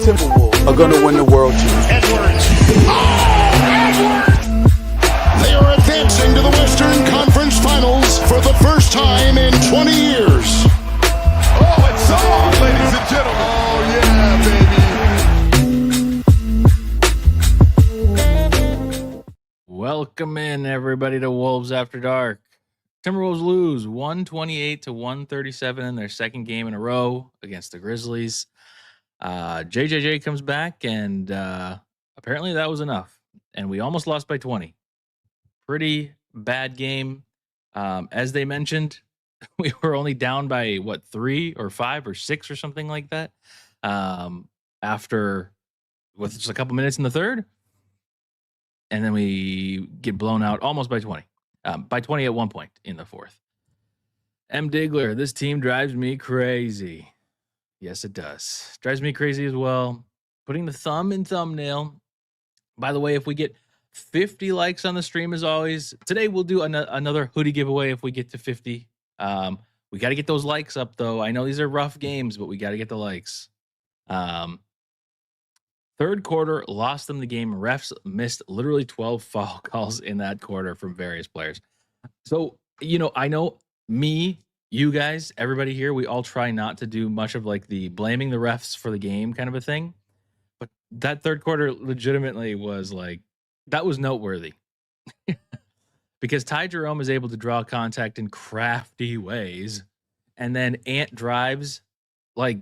Timberwolves are going to win the world championship. Edwards. They are advancing to the Western Conference Finals for the first time in 20 years. Oh, it's on, ladies and gentlemen. Oh, yeah, baby. Welcome in, everybody, to Wolves After Dark. Timberwolves lose 128-137 in their second game in a row against the Grizzlies. JJJ comes back, and apparently that was enough. And we almost lost by 20. Pretty bad game. As they mentioned, we were only down by, 3 or 5 or 6 or something like that after with just a couple minutes in the third. And then we get blown out almost by 20. By 20 at one point in the fourth. M. Diggler, this team drives me crazy. Yes, it does. Drives me crazy as well. Putting the thumb in thumbnail. By the way, if we get 50 likes on the stream, as always, today we'll do another hoodie giveaway if we get to 50. We got to get those likes up, though. I know these are rough games, but we got to get the likes. Third quarter, lost them the game. Refs missed literally 12 foul calls in that quarter from various players. So, I know me, you guys, everybody here, we all try not to do much of like the blaming the refs for the game kind of a thing. But that third quarter legitimately was like, that was noteworthy. Because Ty Jerome is able to draw contact in crafty ways. And then Ant drives like,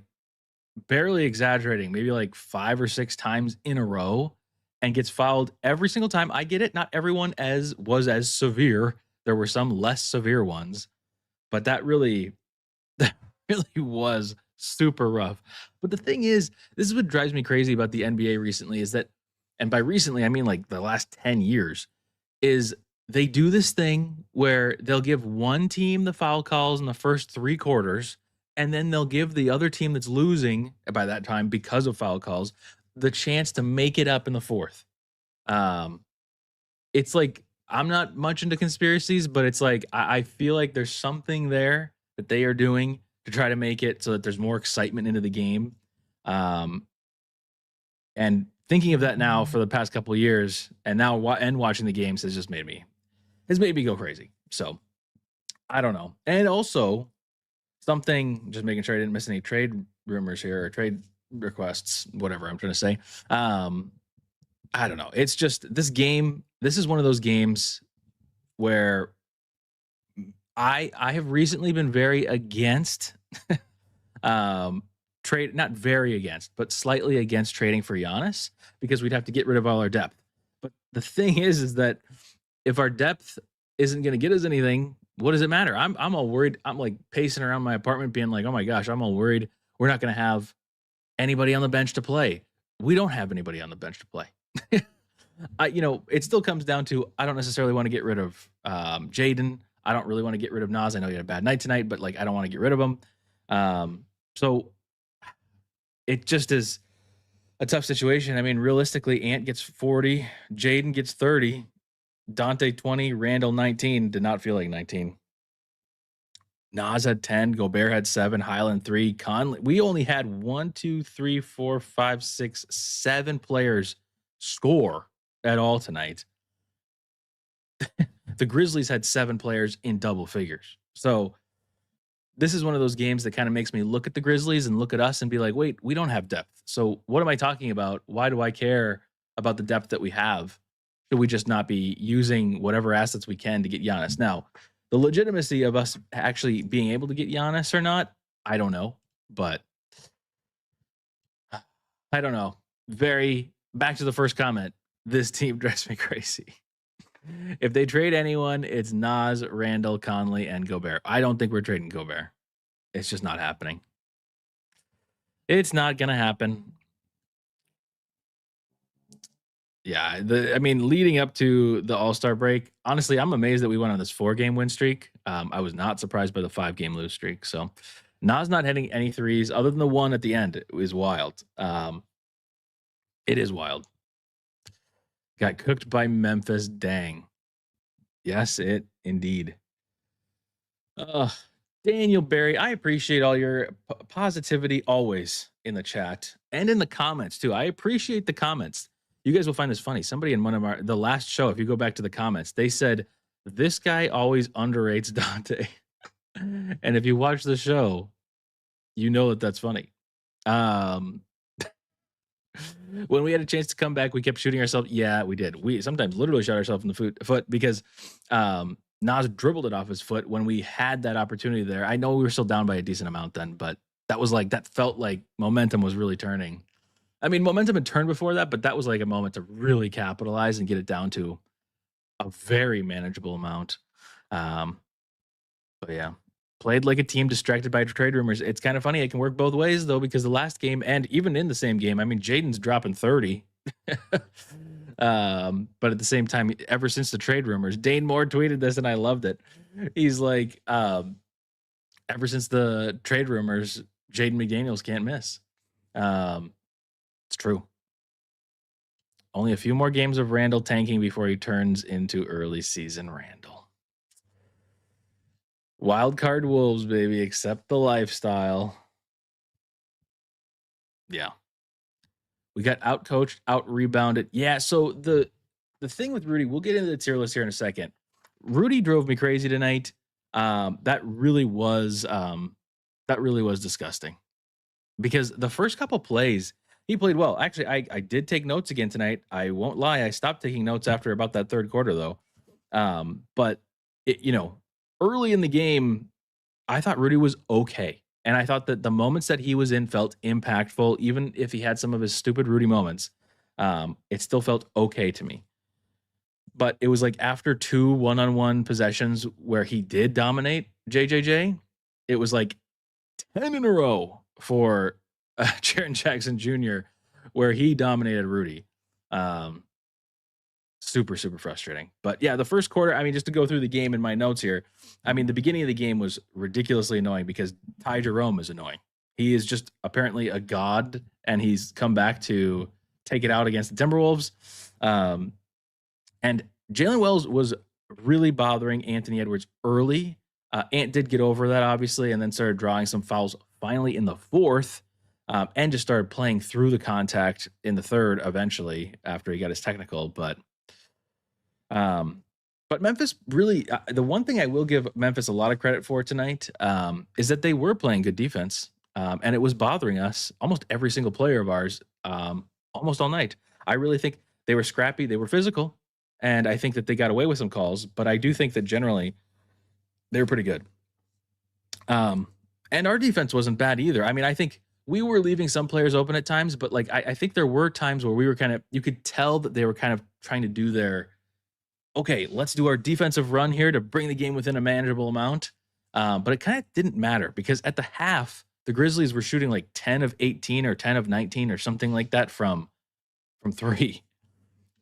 barely exaggerating, maybe like 5 or 6 times in a row and gets fouled every single time. I get it. Not everyone was as severe. There were some less severe ones, but that really was super rough. But the thing is, this is what drives me crazy about the NBA recently is that, and by recently, I mean like the last 10 years, is they do this thing where they'll give one team the foul calls in the first 3 quarters. And then they'll give the other team that's losing by that time because of foul calls the chance to make it up in the fourth. It's like, I'm not much into conspiracies, but it's like, I feel like there's something there that they are doing to try to make it so that there's more excitement into the game. And thinking of that now for the past couple of years and now watching the games has made me go crazy. So I don't know. And also, something, just making sure I didn't miss any trade rumors here or trade requests, whatever I'm trying to say. I don't know. It's just this game. This is one of those games where I have recently been very against trade, not very against, but slightly against trading for Giannis because we'd have to get rid of all our depth. But the thing is that if our depth isn't going to get us anything, what does it matter? I'm all worried. I'm like pacing around my apartment being like, oh my gosh, I'm all worried. We're not going to have anybody on the bench to play. We don't have anybody on the bench to play. It still comes down to, I don't necessarily want to get rid of Jaden. I don't really want to get rid of Nas. I know he had a bad night tonight, but like, I don't want to get rid of him. So it just is a tough situation. I mean, realistically, Ant gets 40, Jaden gets 30, Dante 20, Randall 19. Did not feel like 19. Nas had 10, Gobert had 7, Highland 3, Conley. We only had 7 players score at all tonight. The Grizzlies had 7 players in double figures. So this is one of those games that kind of makes me look at the Grizzlies and look at us and be like, wait, we don't have depth. So what am I talking about? Why do I care about the depth that we have? Should we just not be using whatever assets we can to get Giannis? Now, the legitimacy of us actually being able to get Giannis or not, I don't know. But I don't know. Back to the first comment. This team drives me crazy. If they trade anyone, it's Nas, Randall, Conley, and Gobert. I don't think we're trading Gobert. It's just not happening. It's not going to happen. Yeah, leading up to the All-Star break, honestly, I'm amazed that we went on this 4-game win streak. I was not surprised by the 5-game lose streak. So Nas not hitting any threes other than the one at the end. It was wild. It is wild. Got cooked by Memphis. Dang. Yes, it indeed. Daniel Barry, I appreciate all your positivity always. in the chat and in the comments too. I appreciate the comments. You guys will find this funny. Somebody in one of the last show, if you go back to the comments, they said this guy always underrates Dante. And if you watch the show, you know that that's funny. When we had a chance to come back, we kept shooting ourselves. Yeah, we did. We sometimes literally shot ourselves in the foot because Nas dribbled it off his foot when we had that opportunity there. I know we were still down by a decent amount then, but that felt like momentum was really turning. I mean, momentum had turned before that, but that was like a moment to really capitalize and get it down to a very manageable amount. But yeah, played like a team distracted by trade rumors. It's kind of funny. It can work both ways though, because the last game and even in the same game, I mean, Jaden's dropping 30. But at the same time, ever since the trade rumors, Dane Moore tweeted this and I loved it. He's like, ever since the trade rumors, Jaden McDaniels can't miss. It's true. Only a few more games of Randall tanking before he turns into early season Randall. Wild card Wolves, baby. Accept the lifestyle. Yeah. We got out-coached, out-rebounded. Yeah, so the thing with Rudy, we'll get into the tier list here in a second. Rudy drove me crazy tonight. That really was disgusting. Because the first couple plays, he played well. Actually, I did take notes again tonight. I won't lie. I stopped taking notes after about that third quarter, though. But, early in the game, I thought Rudy was okay. And I thought that the moments that he was in felt impactful, even if he had some of his stupid Rudy moments. It still felt okay to me. But it was like after 2 one-on-one possessions where he did dominate JJJ, it was like 10 in a row for Jaren Jackson Jr., where he dominated Rudy. Super, super frustrating. But yeah, the first quarter, I mean, just to go through the game in my notes here, I mean, the beginning of the game was ridiculously annoying because Ty Jerome is annoying. He is just apparently a god, and he's come back to take it out against the Timberwolves. And Jalen Wells was really bothering Anthony Edwards early. Ant did get over that, obviously, and then started drawing some fouls finally in the fourth, and just started playing through the contact in the third eventually after he got his technical. But Memphis really, the one thing I will give Memphis a lot of credit for tonight is that they were playing good defense, and it was bothering us, almost every single player of ours, almost all night. I really think they were scrappy, they were physical, and I think that they got away with some calls, but I do think that generally they were pretty good. And our defense wasn't bad either. I mean, I think we were leaving some players open at times, but like I think there were times where we were you could tell that they were kind of trying to do their, okay, let's do our defensive run here to bring the game within a manageable amount. But it kind of didn't matter because at the half, the Grizzlies were shooting like 10 of 18 or 10 of 19 or something like that from three.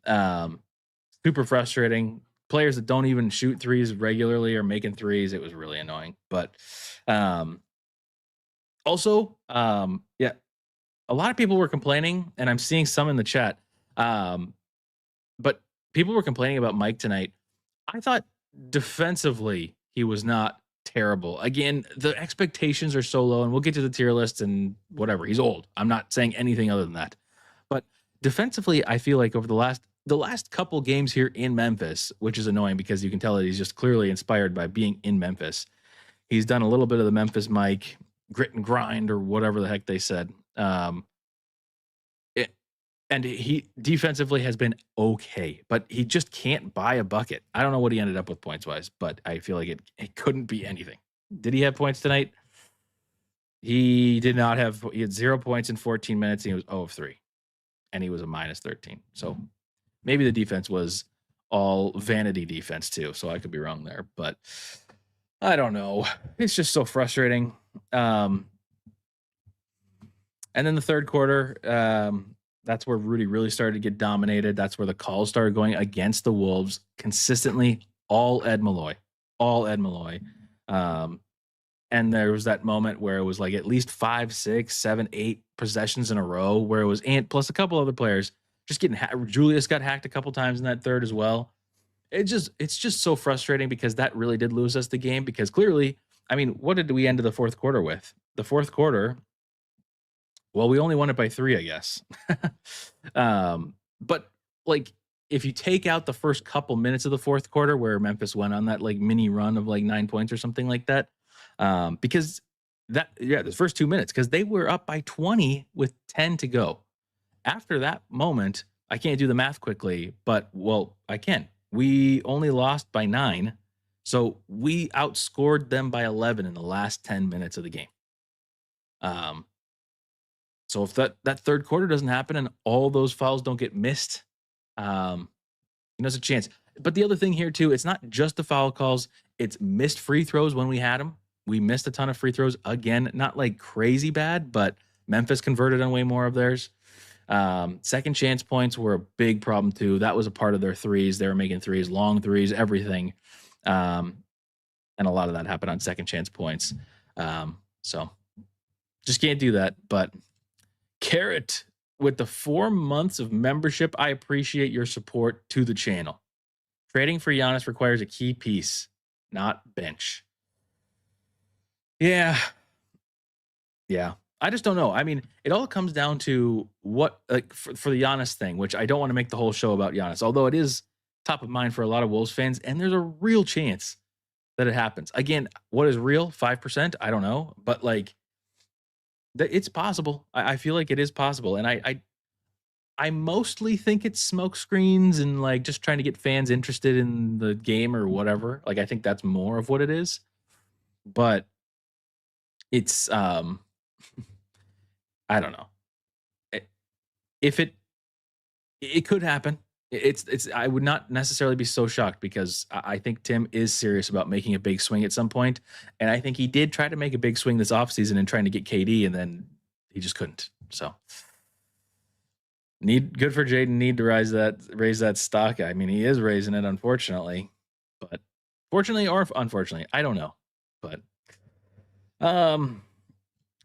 Super frustrating. Players that don't even shoot threes regularly are making threes. It was really annoying. But also, yeah, a lot of people were complaining, and I'm seeing some in the chat. But people were complaining about Mike tonight. I thought defensively he was not terrible. Again, the expectations are so low, and we'll get to the tier list and whatever. He's old. I'm not saying anything other than that. But defensively, I feel like over the last couple games here in Memphis, which is annoying because you can tell that he's just clearly inspired by being in Memphis. He's done a little bit of the Memphis Mike grit and grind or whatever the heck they said. And he defensively has been okay, but he just can't buy a bucket. I don't know what he ended up with points wise, but I feel like it couldn't be anything. Did he have points tonight? He did not have. He had 0 points in 14 minutes. And he was 0 of 3, and he was a minus 13. So maybe the defense was all vanity defense too. So I could be wrong there, but I don't know. It's just so frustrating. And then the third quarter, that's where Rudy really started to get dominated. That's where the calls started going against the Wolves consistently. All Ed Malloy. And there was that moment where it was like at least 5, 6, 7, 8 possessions in a row where it was Ant plus a couple other players just getting Julius got hacked a couple times in that third as well. It's just so frustrating because that really did lose us the game because clearly, I mean, what did we end the fourth quarter with? The fourth quarter Well, we only won it by 3, I guess. But like if you take out the first couple minutes of the fourth quarter where Memphis went on that like mini run of like 9 points or something like that, because the first 2 minutes, because they were up by 20 with 10 to go. After that moment, I can't do the math quickly, but well, I can. We only lost by 9. So we outscored them by 11 in the last 10 minutes of the game. Um, so if that third quarter doesn't happen and all those fouls don't get missed, there's a chance. But the other thing here too, it's not just the foul calls; it's missed free throws when we had them. We missed a ton of free throws again, not like crazy bad, but Memphis converted on way more of theirs. Second chance points were a big problem too. That was a part of their threes. They were making threes, long threes, everything. And a lot of that happened on second chance points. So just can't do that. But Carrot, with the 4 months of membership, I appreciate your support to the channel. Trading for Giannis requires a key piece, not bench. Yeah. I just don't know. I mean, it all comes down to what, like, for the Giannis thing, which I don't want to make the whole show about Giannis, although it is top of mind for a lot of Wolves fans, and there's a real chance that it happens. Again, what is real? 5%? I don't know, but like, it's possible. I feel like it is possible, and I mostly think it's smoke screens and like just trying to get fans interested in the game or whatever. Like, I think that's more of what it is, but it's I don't know. If it could happen. It's I would not necessarily be so shocked because I think Tim is serious about making a big swing at some point, and I think he did try to make a big swing this offseason and trying to get KD, and then he just couldn't. So good for Jaden. Need to raise that stock. I mean, he is raising it, unfortunately, but fortunately or unfortunately, I don't know. But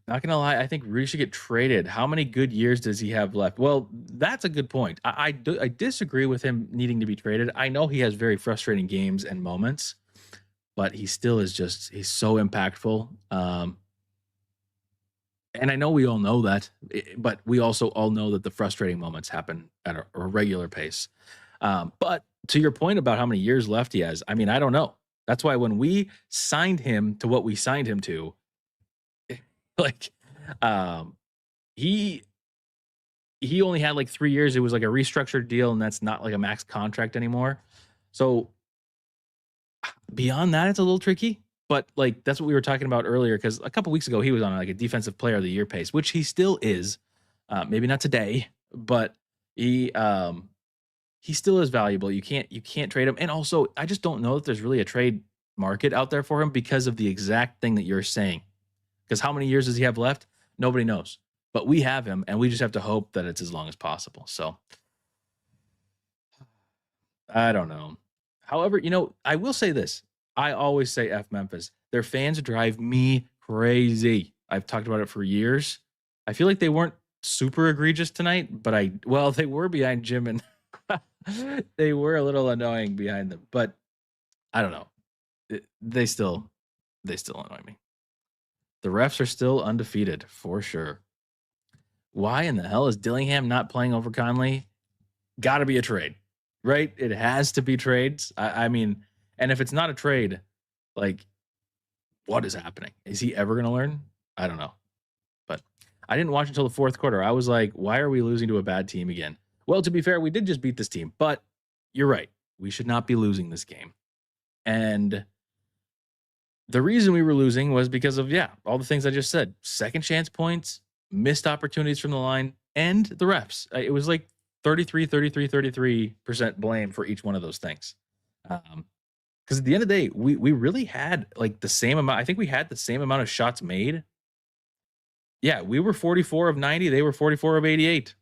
not gonna lie, I think Rudy should get traded. How many good years does he have left? Well, that's a good point. I disagree with him needing to be traded. I know he has very frustrating games and moments, but he still is he's so impactful. And I know we all know that, but we also all know that the frustrating moments happen at a regular pace. But to your point about how many years left he has, I mean, I don't know. That's why when we signed him to what we signed him to, like, he only had like 3 years. It was like a restructured deal, and that's not like a max contract anymore. So beyond that, it's a little tricky. But like that's what we were talking about earlier, because a couple weeks ago he was on like a defensive player of the year pace, which he still is. Maybe not today, but he still is valuable. You can't trade him. And also, I just don't know if there's really a trade market out there for him because of the exact thing that you're saying. Because how many years does he have left? Nobody knows. But we have him, and we just have to hope that it's as long as possible. So I don't know. However, I will say this. I always say F Memphis. Their fans drive me crazy. I've talked about it for years. I feel like they weren't super egregious tonight, but they were behind Jim, and they were a little annoying behind them. But I don't know. They still annoy me. The refs are still undefeated, for sure. Why in the hell is Dillingham not playing over Conley? Got to be a trade, right? It has to be trades. I mean, and if it's not a trade, like, what is happening? Is he ever going to learn? I don't know. But I didn't watch until the fourth quarter. I was like, why are we losing to a bad team again? Well, to be fair, we did just beat this team, but you're right. We should not be losing this game. And the reason we were losing was because of, all the things I just said. Second chance points, missed opportunities from the line, and the refs. It was like 33% blame for each one of those things. Because at the end of the day, we really had like the same amount. I think we had the same amount of shots made. Yeah, we were 44 of 90. They were 44 of 88.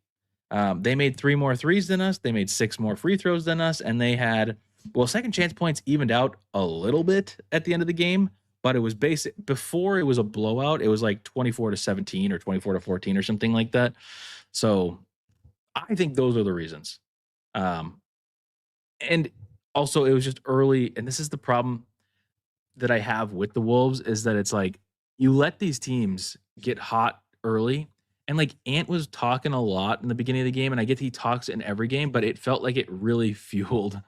They made 3 more threes than us. They made 6 more free throws than us. And they had... Well, second chance points evened out a little bit at the end of the game, but it was basic. Before it was a blowout, it was like 24-17 or 24-14 or something like that. So I think those are the reasons. And also it was just early. And this is the problem that I have with the Wolves, is that it's like you let these teams get hot early And like Ant was talking a lot in the beginning of the game, and I get he talks in every game, but it felt like it really fueled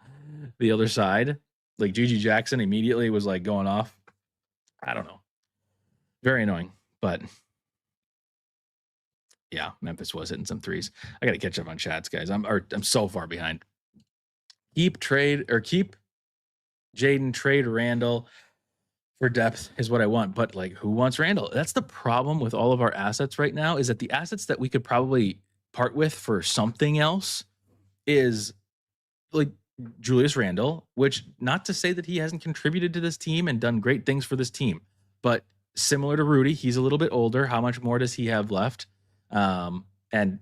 the other side. Like Gigi Jackson immediately was like going off. I don't know. Very annoying, but yeah, Memphis was hitting some threes. I got to catch up on chats, guys. I'm so far behind. Keep Jaden, trade Randall for depth is what I want. But like, who wants Randall? That's the problem with all of our assets right now, is that the assets that we could probably part with for something else is like Julius Randle, which, not to say that he hasn't contributed to this team and done great things for this team, but similar to Rudy, he's a little bit older. How much more does he have left? And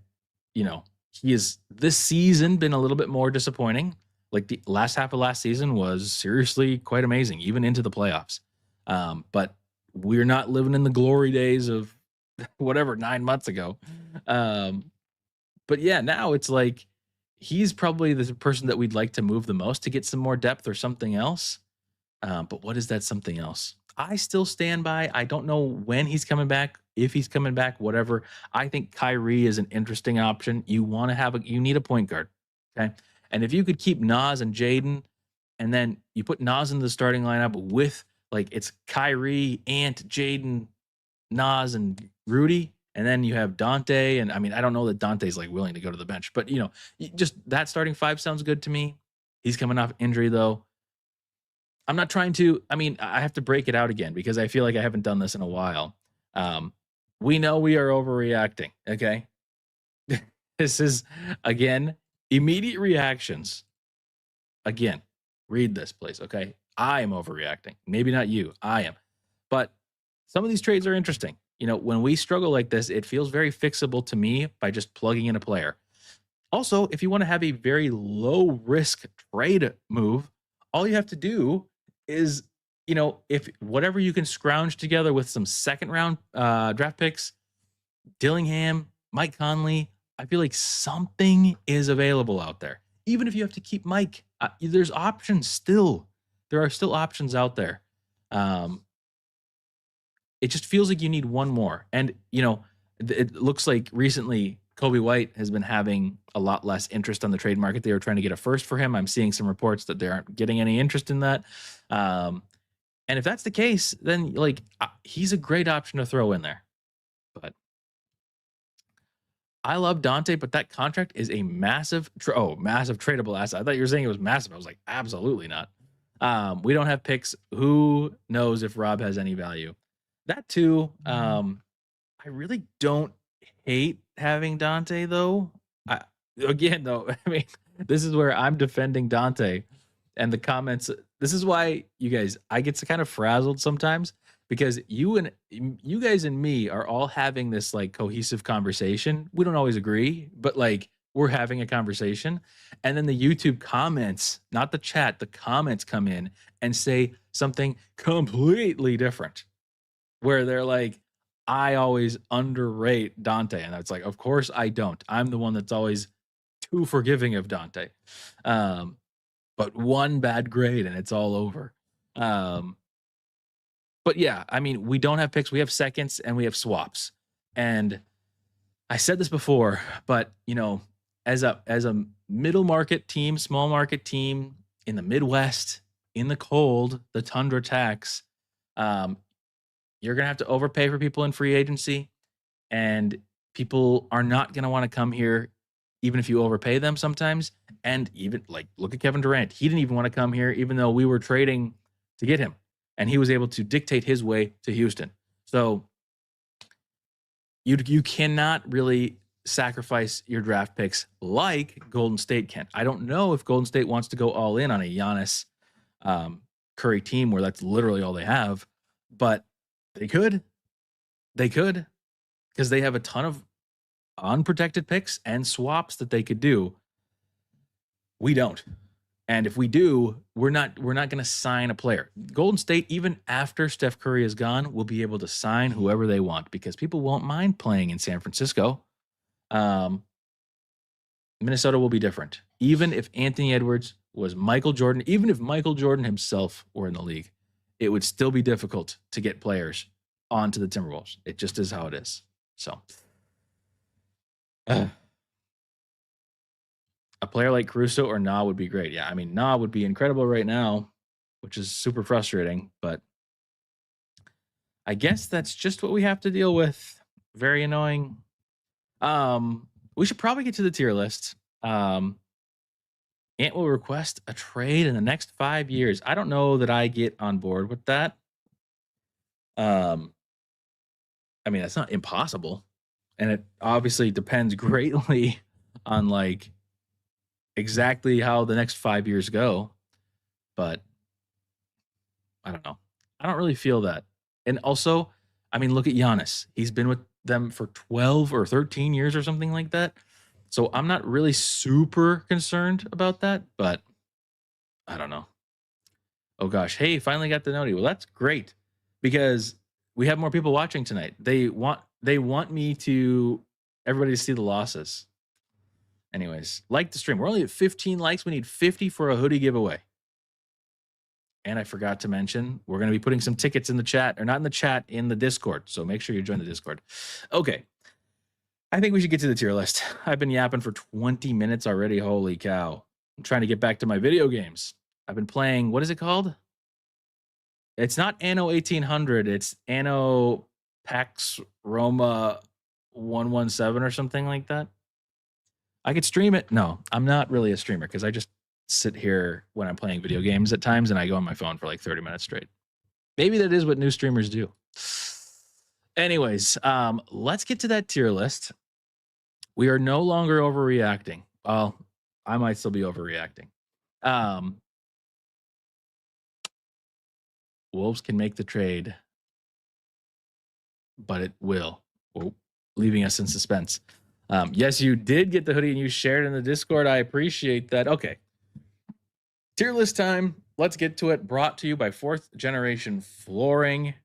you know, he is this season been a little bit more disappointing. Like the last half of last season was seriously quite amazing, even into the playoffs. But we're not living in the glory days of whatever 9 months ago. But yeah, now it's like he's probably the person that we'd like to move the most to get some more depth or something else. But what is that something else? I still stand by. I don't know when he's coming back, if he's coming back, whatever. I think Kyrie is an interesting option. You need a point guard. Okay. And if you could keep Nas and Jaden, and then you put Nas in the starting lineup with like it's Kyrie, Ant, Jaden, Nas, and Rudy, and then you have Dante. And I mean, I don't know that Dante's like willing to go to the bench, but you know, just that starting five sounds good to me. He's coming off injury though. I'm not trying to, I mean, I have to break it out again because I feel like I haven't done this in a while. We know we are overreacting. Okay. This is, again, immediate reactions. Again, read this, please. Okay. I am overreacting. Maybe not you. I am. But some of these trades are interesting. You know, when we struggle like this, it feels very fixable to me by just plugging in a player. Also, if you want to have a very low risk trade move, all you have to do is, you know, if whatever you can scrounge together with some second round draft picks, Dillingham, Mike Conley, I feel like something is available out there. Even if you have to keep Mike, there's options still. There are still options out there. It just feels like you need one more. And, you know, it looks like recently Kobe White has been having a lot less interest on the trade market. They were trying to get a first for him. I'm seeing some reports that they aren't getting any interest in that. And if that's the case, then like he's a great option to throw in there. But I love Dante, but that contract is a massive tradable asset. I thought you were saying it was massive. I was like, absolutely not. We don't have picks. Who knows if Rob has any value? That too. I really don't hate having Dante though. I mean, this is where I'm defending Dante and the comments. This is why you guys, I get kind of frazzled sometimes because you guys and me are all having this like cohesive conversation. We don't always agree, but like we're having a conversation. And then the YouTube comments, not the chat, the comments come in and say something completely different where they're like, I always underrate Dante. And it's like, of course I don't. I'm the one that's always too forgiving of Dante. But one bad grade and it's all over. But yeah, I mean, we don't have picks. We have seconds and we have swaps. And I said this before, but you know, as a middle market team, small market team in the Midwest, in the cold, the tundra tax, you're going to have to overpay for people in free agency, and people are not going to want to come here even if you overpay them sometimes. And even like, look at Kevin Durant. He didn't even want to come here, even though we were trading to get him, and he was able to dictate his way to Houston. So you cannot really sacrifice your draft picks like Golden State can. I don't know if Golden State wants to go all in on a Giannis Curry team where that's literally all they have, but they could because they have a ton of unprotected picks and swaps that they could do. We don't. And if we do, we're not going to sign a player. Golden State, even after Steph Curry is gone, will be able to sign whoever they want because people won't mind playing in San Francisco. Minnesota will be different. Even if Anthony Edwards was Michael Jordan, even if Michael Jordan himself were in the league, it would still be difficult to get players onto the Timberwolves. It just is how it is. So A player like Caruso or Na would be great. Yeah, I mean, Na would be incredible right now, which is super frustrating, but I guess that's just what we have to deal with. Very annoying. We should probably get to the tier list. Ant will request a trade in the next 5 years. I don't know that I get on board with that. I mean, that's not impossible. And it obviously depends greatly on like exactly how the next 5 years go. But I don't know. I don't really feel that. And also, I mean, look at Giannis. He's been with them for 12 or 13 years or something like that. So I'm not really super concerned about that, but I don't know. Oh gosh. Hey, finally got the noti. Well, that's great because we have more people watching tonight. They want me to everybody to see the losses. Anyways, like the stream. We're only at 15 likes. We need 50 for a hoodie giveaway. And I forgot to mention, we're going to be putting some tickets in the chat, or not in the chat, in the Discord. So make sure you join the Discord. Okay. I think we should get to the tier list. I've been yapping for 20 minutes already. Holy cow. I'm trying to get back to my video games. I've been playing, what is it called? It's not Anno 1800. It's Anno Pax Roma 117 or something like that. I could stream it. No, I'm not really a streamer because I just sit here when I'm playing video games at times and I go on my phone for like 30 minutes straight. Maybe that is what new streamers do. Anyways, let's get to that tier list. We are no longer overreacting. Well, I might still be overreacting. Wolves can make the trade, but it will. Oh, leaving us in suspense. Yes, you did get the hoodie and you shared in the Discord. I appreciate that. Okay. Tier list time. Let's get to it. Brought to you by 4th Generation Flooring.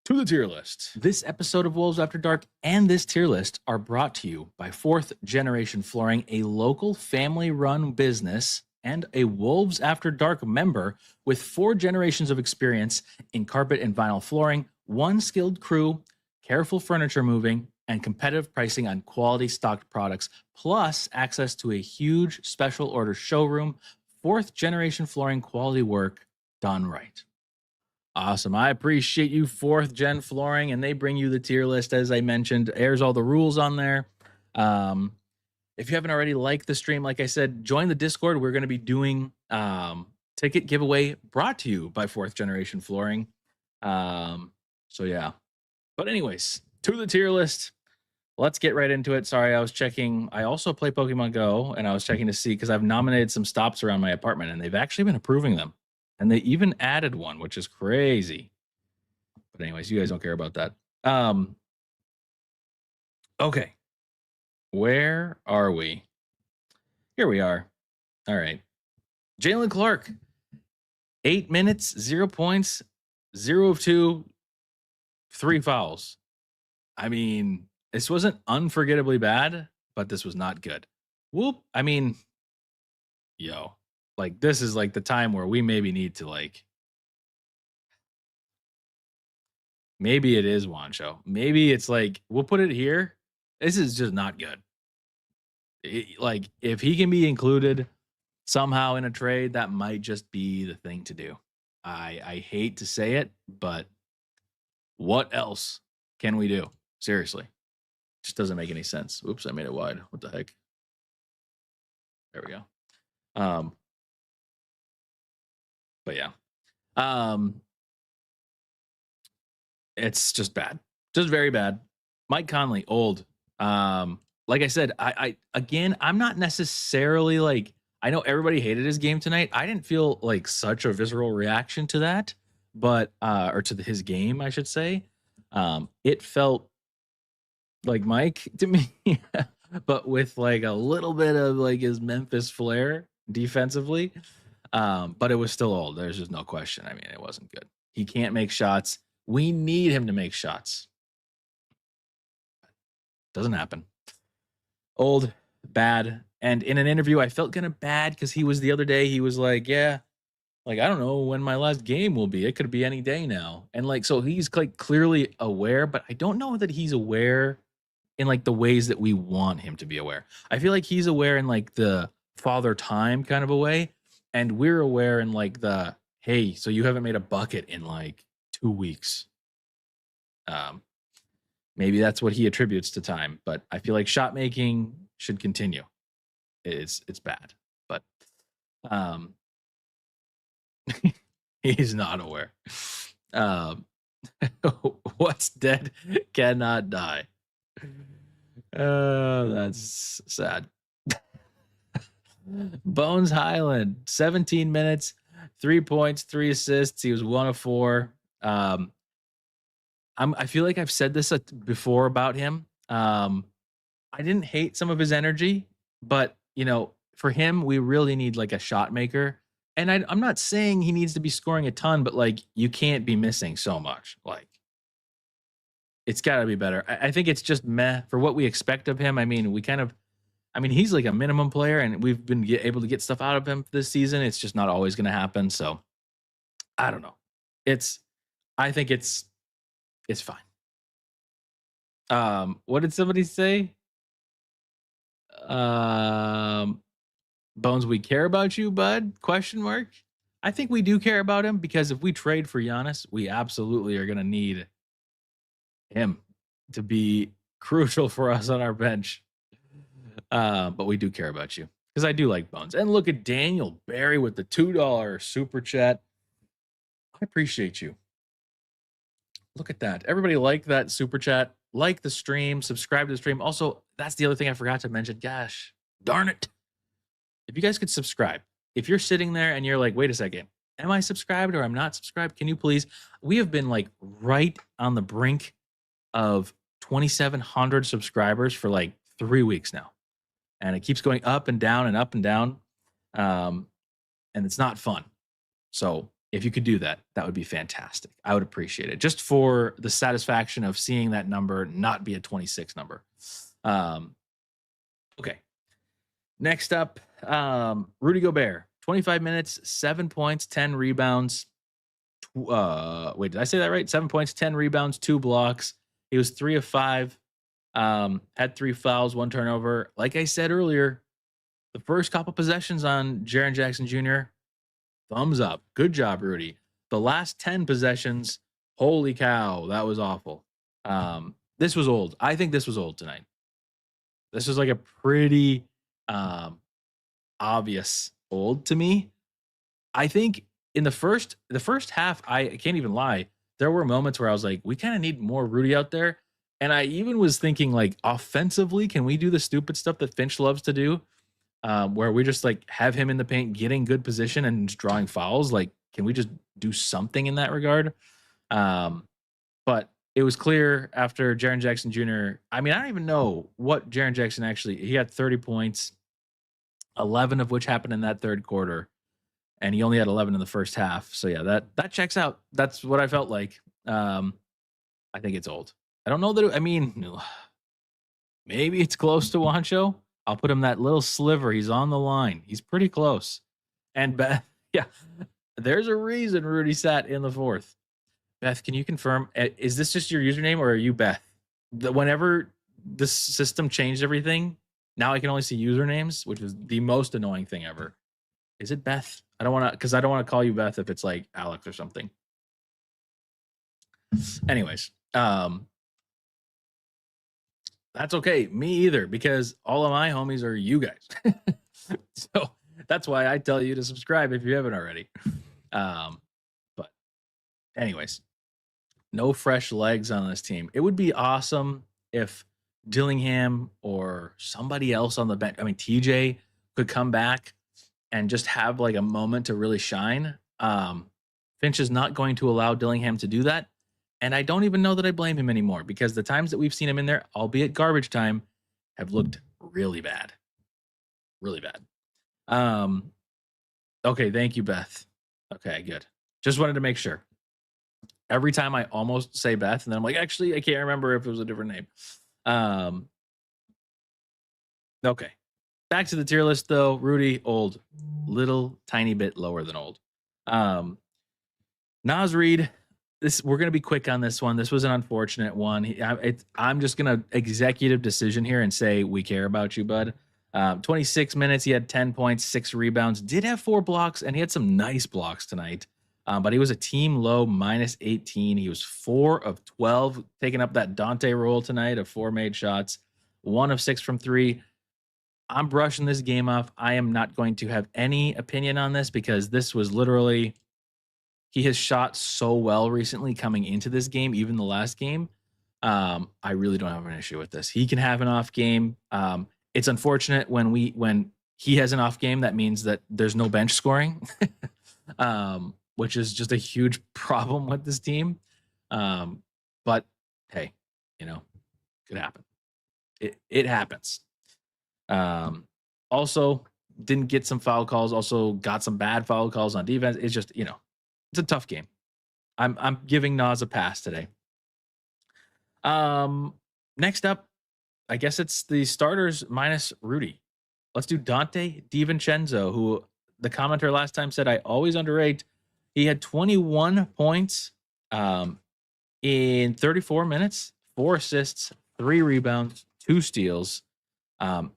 To the tier list. This episode of Wolves After Dark and this tier list are brought to you by 4th Generation Flooring, a local family-run business and a Wolves After Dark member with 4 generations of experience in carpet and vinyl flooring, 1 skilled crew, careful furniture moving, and competitive pricing on quality stocked products, plus access to a huge special order showroom. 4th Generation Flooring, quality work done right. Awesome. I appreciate you, 4th Gen Flooring, and they bring you the tier list, as I mentioned. Airs all the rules on there. If you haven't already liked the stream, like I said, join the Discord. We're going to be doing ticket giveaway brought to you by 4th Generation Flooring. So yeah. But anyways, to the tier list. Let's get right into it. Sorry, I was checking. I also play Pokemon Go, and I was checking to see because I've nominated some stops around my apartment, and they've actually been approving them. And they even added one, which is crazy. But anyways, you guys don't care about that. Okay. Where are we? Here we are. All right. Jalen Clark. 8 minutes, 0 points, 0 of 2, 3 fouls. I mean, this wasn't unforgettably bad, but this was not good. Whoop. I mean, yo. Like, this is like the time where we maybe need to like, maybe it is Wancho. Maybe it's like, we'll put it here. This is just not good. Like, if he can be included somehow in a trade, that might just be the thing to do. I hate to say it, but what else can we do? Seriously. Just doesn't make any sense. Oops, I made it wide. What the heck? There we go. But yeah, it's just bad, just very bad. Mike Conley, old. Like I said, I'm not necessarily like, I know everybody hated his game tonight. I didn't feel like such a visceral reaction to that, but or to his game, I should say. It felt like Mike to me, but with like a little bit of like his Memphis flair defensively. But it was still old. There's just no question. I mean, it wasn't good. He can't make shots. We need him to make shots. Doesn't happen. Old, bad. And in an interview, I felt kind of bad because he was the other day, he was like, yeah, like, I don't know when my last game will be. It could be any day now. And like, so he's like clearly aware, but I don't know that he's aware in like the ways that we want him to be aware. I feel like he's aware in like the father time kind of a way, and we're aware in like the hey, so you haven't made a bucket in like 2 weeks. Um, Maybe that's what he attributes to time, but I feel like shot making should continue. It's bad, but um, he's not aware. Um, what's dead cannot die. That's sad. Bones Highland, 17 minutes, 3 points, 3 assists. He was 1 of 4. I feel like I've said this before about him. I didn't hate some of his energy, but for him, we really need like a shot maker. And I'm not saying he needs to be scoring a ton, but like you can't be missing so much. Like it's got to be better. I think it's just meh for what we expect of him. I mean, he's like a minimum player, and we've been able to get stuff out of him this season. It's just not always going to happen. So I don't know. I think it's fine. What did somebody say? Bones, we care about you, bud? Question mark. I think we do care about him because if we trade for Giannis, we absolutely are going to need him to be crucial for us on our bench. But we do care about you because I do like Bones. And look at Daniel Barry with the $2 super chat. I appreciate you. Look at that. Everybody like that super chat. Like the stream. Subscribe to the stream. Also, that's the other thing I forgot to mention. Gosh, darn it. If you guys could subscribe. If you're sitting there and you're like, wait a second, am I subscribed or I'm not subscribed? Can you please? We have been like right on the brink of 2,700 subscribers for like 3 weeks now. And it keeps going up and down and up and down. And it's not fun. So if you could do that, that would be fantastic. I would appreciate it. Just for the satisfaction of seeing that number not be a 26 number. Okay. Next up, Rudy Gobert. 25 minutes, 7 points, 10 rebounds. Wait, did I say that right? 7 points, 10 rebounds, 2 blocks. He was 3 of 5. Had 3 fouls, 1 turnover. Like I said earlier, the first couple possessions on Jaren Jackson Jr., thumbs up. Good job, Rudy. The last 10 possessions, holy cow, that was awful. This was old. I think this was old tonight. This was like a pretty obvious old to me. I think in the first half, I can't even lie, there were moments where I was like, we kind of need more Rudy out there. And I even was thinking, like, offensively, can we do the stupid stuff that Finch loves to do? Where we just like have him in the paint, getting good position and just drawing fouls. Like, can we just do something in that regard? But it was clear after Jaren Jackson Jr. I mean, I don't even know what Jaren Jackson he had 30 points, 11 of which happened in that third quarter. And he only had 11 in the first half. So yeah, that checks out. That's what I felt like. I think it's old. I don't know that. Maybe it's close to Juancho. I'll put him that little sliver. He's on the line. He's pretty close. And Beth, yeah, there's a reason Rudy sat in the fourth. Beth, can you confirm? Is this just your username or are you Beth? Whenever this system changed everything, now I can only see usernames, which is the most annoying thing ever. Is it Beth? I don't want to call you Beth if it's like Alex or something. Anyways, that's okay. Me either, because all of my homies are you guys. So that's why I tell you to subscribe if you haven't already. But anyways, no fresh legs on this team. It would be awesome if Dillingham or somebody else on the bench, TJ could come back and just have like a moment to really shine. Finch is not going to allow Dillingham to do that. And I don't even know that I blame him anymore because the times that we've seen him in there, albeit garbage time, have looked really bad. Really bad. Okay, thank you, Beth. Okay, good. Just wanted to make sure. Every time I almost say Beth, and then I'm like, actually, I can't remember if it was a different name. Okay. Back to the tier list, though. Rudy, old. Little tiny bit lower than old. Nas Reed, we're gonna be quick on this one. This was an unfortunate one. I'm just gonna executive decision here and say we care about you, bud. 26 minutes. He had 10 points, 6 rebounds. Did have 4 blocks, and he had some nice blocks tonight. But he was a team low -18. He was 4 of 12, taking up that Dante role tonight of 4 made shots, 1 of 6 from 3. I'm brushing this game off. I am not going to have any opinion on this because this was literally. He has shot so well recently coming into this game, even the last game. I really don't have an issue with this. He can have an off game. It's unfortunate when he has an off game. That means that there's no bench scoring, which is just a huge problem with this team. But hey, could happen. It happens. Also, didn't get some foul calls. Also, got some bad foul calls on defense. It's just it's a tough game. I'm giving Nas a pass today. Next up, I guess it's the starters minus Rudy. Let's do Dante DiVincenzo, who the commenter last time said I always underrate. He had 21 points in 34 minutes, 4 assists, 3 rebounds, 2 steals.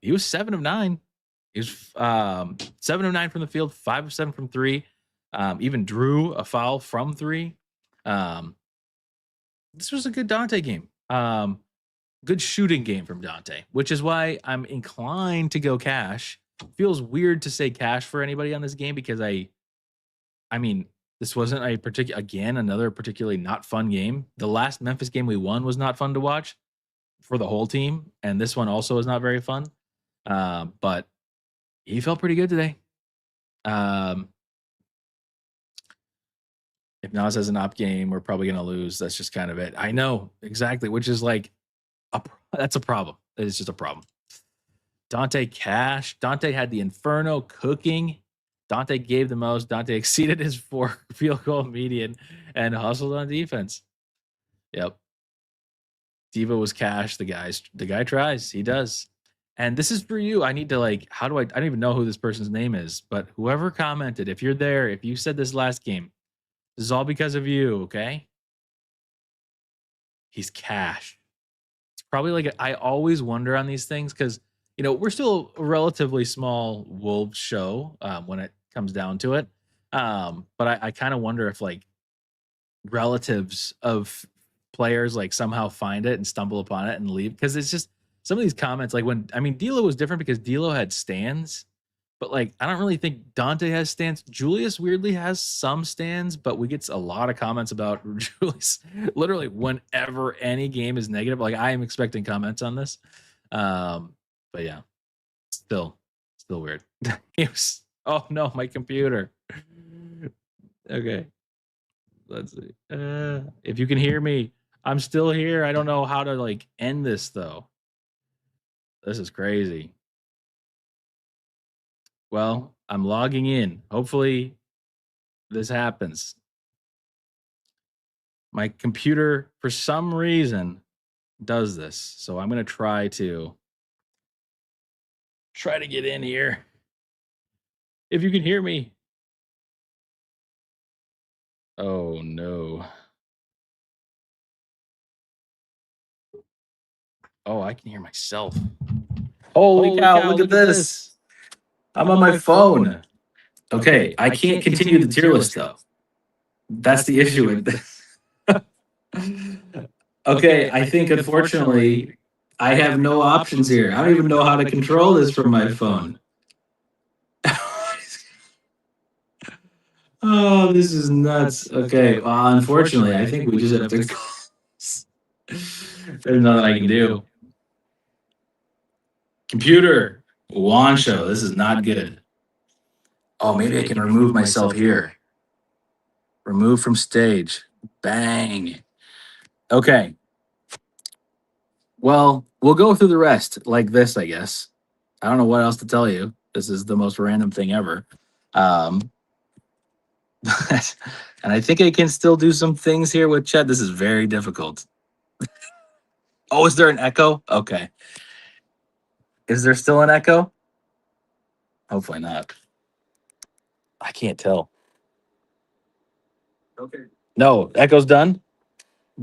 He was 7 of 9. He was 7 of 9 from the field, 5 of 7 from 3. Even drew a foul from 3. This was a good Dante game. Good shooting game from Dante, which is why I'm inclined to go cash. Feels weird to say cash for anybody on this game because I mean, this wasn't another particularly not fun game. The last Memphis game we won was not fun to watch for the whole team, and this one also is not very fun. But he felt pretty good today. If Nas has an op game, we're probably going to lose. That's just kind of it. I know exactly, which is like that's a problem. It's just a problem. Dante cash. Dante had the Inferno cooking. Dante gave the most. Dante exceeded his 4 field goal median and hustled on defense. Yep. Diva was cash. The guy tries. He does. And this is for you. I need to I don't even know who this person's name is, but whoever commented, if you're there, if you said this last game, this is all because of you, okay? He's cash. It's probably I always wonder on these things because, we're still a relatively small Wolves show when it comes down to it. But I kind of wonder if relatives of players somehow find it and stumble upon it and leave because it's just some of these comments D'Lo was different because D'Lo had stands. But I don't really think Dante has stands. Julius weirdly has some stands, but we get a lot of comments about Julius. Literally, whenever any game is negative, I am expecting comments on this. But yeah, still weird. Oh no, my computer. Okay, let's see. If you can hear me, I'm still here. I don't know how to end this though. This is crazy. Well, I'm logging in. Hopefully this happens. My computer, for some reason, does this. So I'm going to try to get in here. If you can hear me. Oh, no. Oh, I can hear myself. Holy cow, look at this. I'm on my phone. Okay, I can't continue the tier list, though. That's the issue with this. Okay, I think, unfortunately, I have no options here. I don't even know how to control this from my phone. Oh, this is nuts. Okay, well, unfortunately, I think we just have to... There's nothing I can do. Computer, Wancho, this is not good. Oh, maybe I can remove myself here. Remove from stage. Bang. Okay. Well, we'll go through the rest like this, I guess. I don't know what else to tell you. This is the most random thing ever. And I think I can still do some things here with chat. This is very difficult. Oh, is there an echo? Okay. Is there still an echo? Hopefully not. I can't tell. Okay. No, Echo's done.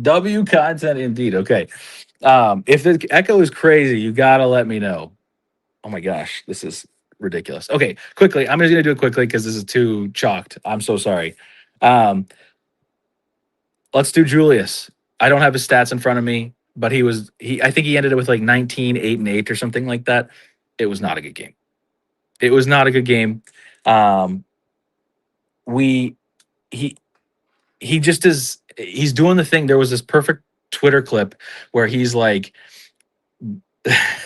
W content indeed. Okay. If the Echo is crazy, you gotta let me know. Oh my gosh, this is ridiculous. Okay, quickly. I'm just gonna do it quickly because this is too chalked. I'm so sorry. Let's do Julius. I don't have his stats in front of me, but I think he ended it with like 19, 8, and 8 or something like that. It was not a good game. It was not a good game. We he he just is he's doing the thing. There was this perfect Twitter clip where he's like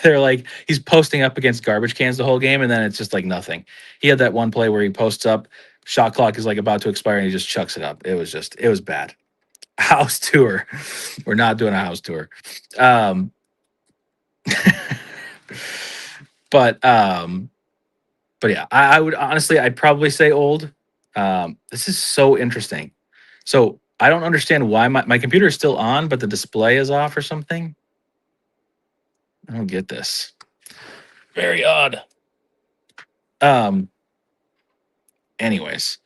they're like he's posting up against garbage cans the whole game, and then it's just like nothing. He had that one play where he posts up, shot clock is like about to expire, and he just chucks it up. It was bad. House tour. We're not doing a house tour. Um but yeah, I would honestly I'd probably say old. This is so interesting. So I don't understand why my computer is still on, but the display is off or something. I don't get this. Very odd. Anyways.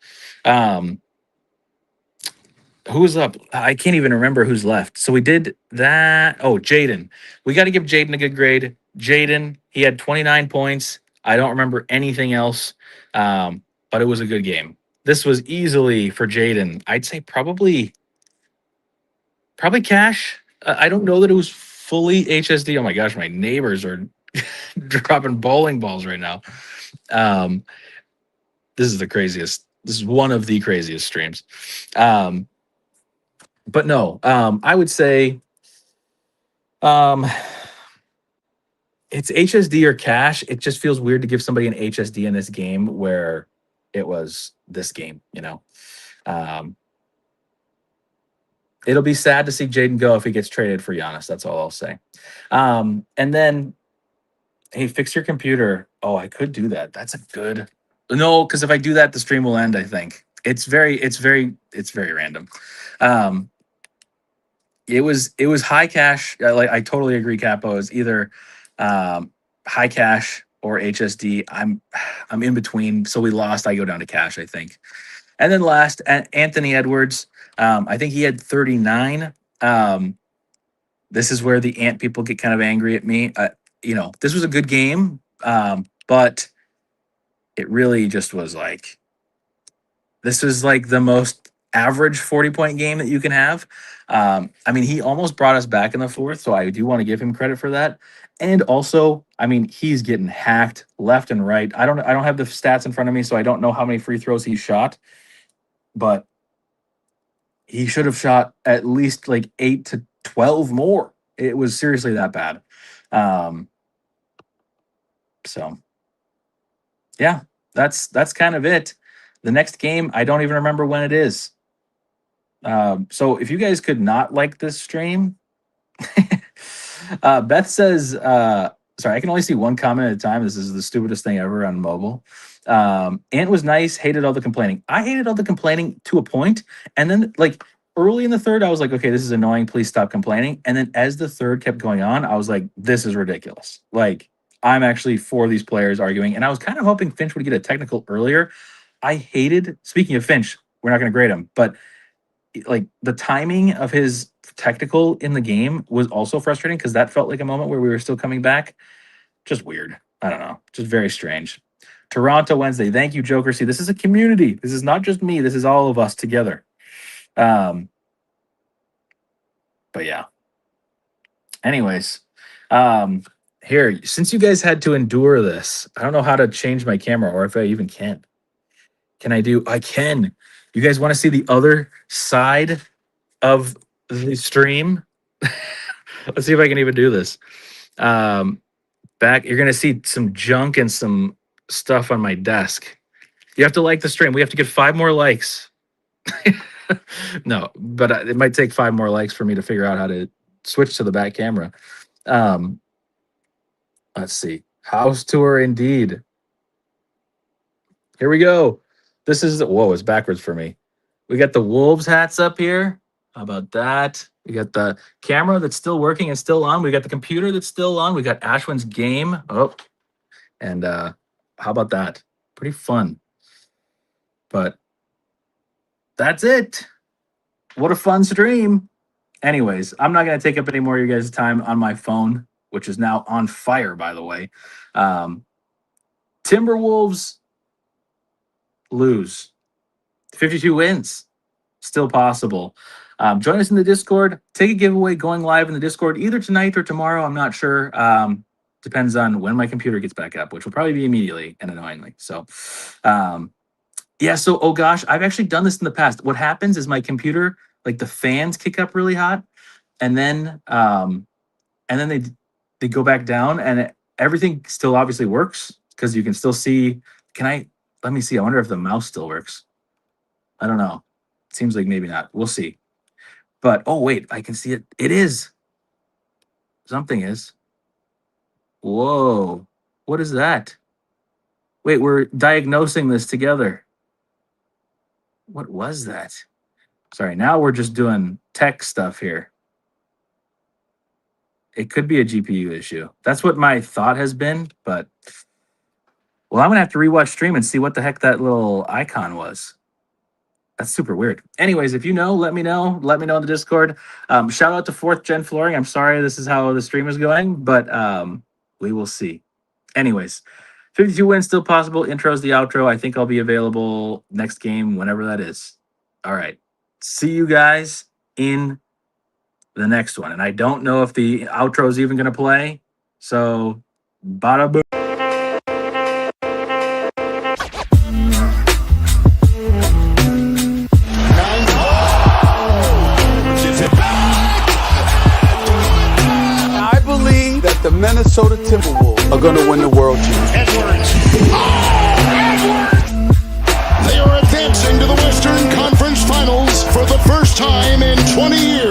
Who's up? I can't even remember who's left. So we did that. Oh, Jaden. We got to give Jaden a good grade. Jaden, he had 29 points. I don't remember anything else, but it was a good game. This was easily for Jaden. I'd say probably cash. I don't know that it was fully HSD. Oh my gosh, my neighbors are dropping bowling balls right now. This is the craziest. This is one of the craziest streams. But no, I would say it's HSD or cash. It just feels weird to give somebody an HSD in this game where it was this game, you know. It'll be sad to see Jaden go if he gets traded for Giannis. That's all I'll say. And then, hey, fix your computer. Oh, I could do that. That's a good. No, because if I do that, the stream will end. I think it's very random. It was high cash. I totally agree. Capo is either high cash or HSD. I'm in between. So we lost. I go down to cash, I think. And then last, Anthony Edwards. I think he had 39. This is where the Ant people get kind of angry at me. This was a good game, but it really just was like this was like the most average 40-point game that you can have. I mean, he almost brought us back in the fourth, so I do want to give him credit for that. And also, I mean, he's getting hacked left and right. I don't have the stats in front of me, so I don't know how many free throws he shot, but he should have shot at least like 8 to 12 more. It was seriously that bad. So yeah, that's kind of it. The next game, I don't even remember when it is. So if you guys could not like this stream, Beth says, sorry, I can only see one comment at a time. This is the stupidest thing ever on mobile. Ant was nice, hated all the complaining. I hated all the complaining to a point, and then like early in the third, I was like, okay, this is annoying. Please stop complaining. And then as the third kept going on, I was like, this is ridiculous. Like, I'm actually for these players arguing, and I was kind of hoping Finch would get a technical earlier. I hated, speaking of Finch, we're not going to grade him, but like the timing of his technical in the game was also frustrating because that felt like a moment where we were still coming back. Just weird. I don't know. Just very strange. Toronto Wednesday. Thank you, Joker. See, this is a community. This is not just me. This is all of us together. But yeah. Anyways, here, since you guys had to endure this, I don't know how to change my camera or if I even can. Can I do? I can. You guys want to see the other side of the stream? Let's see if I can even do this. Back, you're gonna see some junk and some stuff on my desk. You have to like the stream. We have to get 5 more likes. No, but it might take 5 more likes for me to figure out how to switch to the back camera. Let's see. House tour indeed. Here we go. This is whoa, it's backwards for me. We got the Wolves hats up here. How about that? We got the camera that's still working and still on. We got the computer that's still on. We got Ashwin's game. Oh, and how about that? Pretty fun. But that's it. What a fun stream. Anyways, I'm not going to take up any more of your guys' time on my phone, which is now on fire, by the way. Timberwolves lose. 52 wins. Still possible. Join us in the Discord. Take a giveaway going live in the Discord either tonight or tomorrow. I'm not sure. Depends on when my computer gets back up, which will probably be immediately and annoyingly. So, yeah. So, oh gosh, I've actually done this in the past. What happens is my computer, like the fans kick up really hot, and then they go back down, and everything still obviously works because you can still see. Let me see. I wonder if the mouse still works. I don't know. Seems like maybe not. We'll see. But, oh, wait, I can see it. It is. Something is. Whoa. What is that? Wait, we're diagnosing this together. What was that? Sorry, now we're just doing tech stuff here. It could be a GPU issue. That's what my thought has been, but... Well, I'm going to have to rewatch stream and see what the heck that little icon was. That's super weird. Anyways, if you know, let me know. Let me know in the Discord. Shout out to 4th Gen Flooring. I'm sorry this is how the stream is going, but we will see. Anyways, 52 wins still possible. Intro's the outro. I think I'll be available next game, whenever that is. All right. See you guys in the next one. And I don't know if the outro is even going to play. So, bada boom. The Minnesota Timberwolves are going to win the world championship. Edwards. They are advancing to the Western Conference Finals for the first time in 20 years.